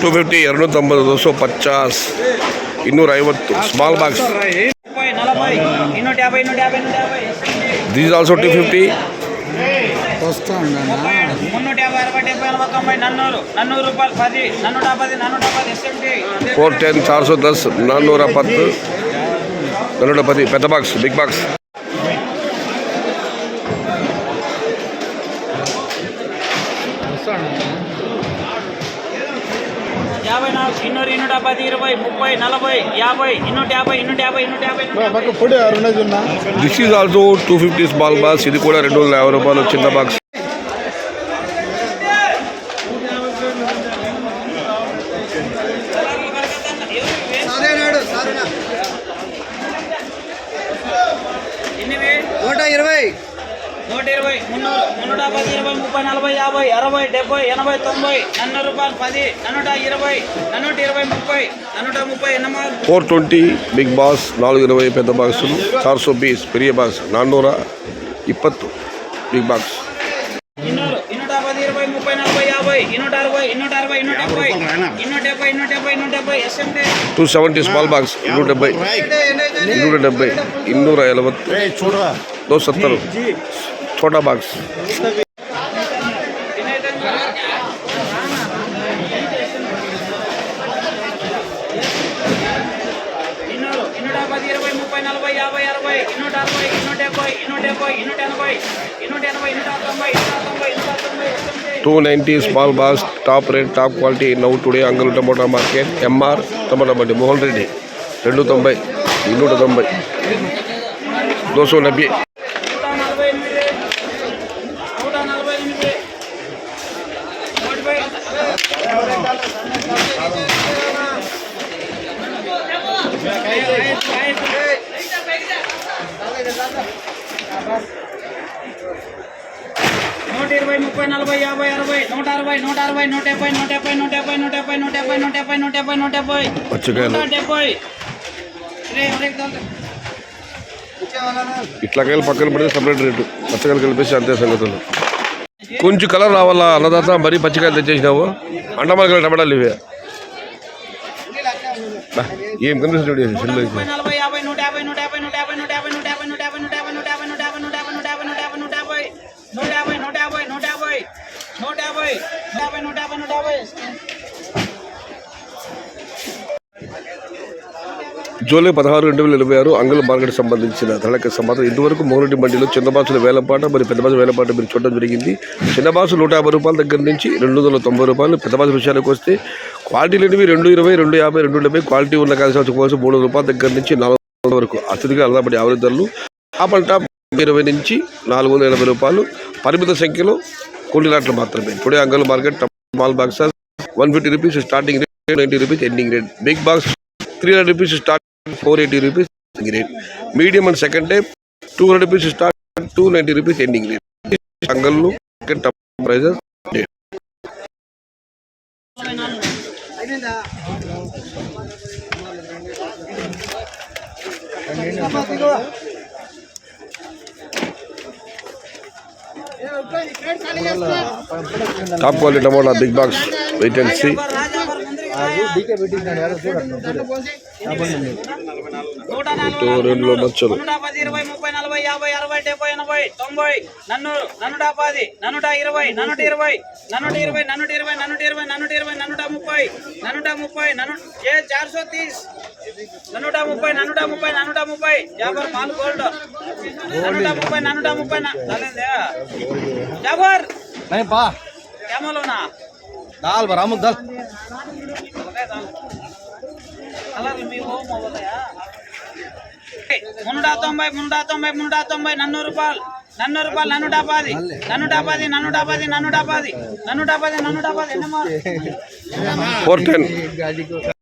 250 250 250 small box. This is also 250. 410 410 410 410 పెద్ద box big box. This is also 250 small box. ఇది కూడా 250 రూపాయలు చిన్న బాక్స్. $420 బిగ్ బాస్ 420 పెద్ద బాక్సులు 420 పెరియ box 420 big box. 270 small box 270 270 छोटा box. $290 small box, top rate, top quality. Now today Angal Tomato Market, MR Tomato Mandi, Mohan Reddy, 290, 290, 290. ఇట్లాకాయలు పక్కన పడితే సపరేట్ రేటు, పచ్చకాయలు కలిపేసి అంతే సంగతులు. కొంచెం కలర్ రావాలా అన్నదాత, మరీ పచ్చికాయలు తెచ్చేసినావు. అంటమాల టమాటాలు ఇవే ఏం కనిపిస్తుంది. జూలై 16, 2026 అంగళ మార్కెట్ సంబంధించిన ధరలకు సమాచారం. ఇంతవరకు మోహరెడ్డి మండీలో చిన్న బాసుల వేలంపాట మరియు పెద్ద బాసు వేలంపాట మీరు చూడడం జరిగింది. చిన్న బాసు 150 రూపాయల దగ్గర నుంచి 290 రూపాయలు. పెద్ద బాసు విషయానికి వస్తే క్వాలిటీ లేనివి 220, 250, 270. క్వాలిటీ ఉన్న కాల్సిన 300 రూపాయల దగ్గర నుంచి 400 వరకు అతిథిగా అలవాటు యావరేజ్ ధరలు. టాప్ అండ్ టాప్ 20 నుంచి 480 రూపాయలు. పరిమిత సంఖ్యలో కొన్ని లాట్లు మాత్రమే. Today Angala market small box 150 rupees starting rate, 90 rupees ending rate. Big box 300 rupees start, 480 rupees ending rate. Medium and second type 200 rupees start, 290 rupees ending rate. Angallu top prices. Top quality టమాటా big box, wait and see. 2 బచ్చలు 410.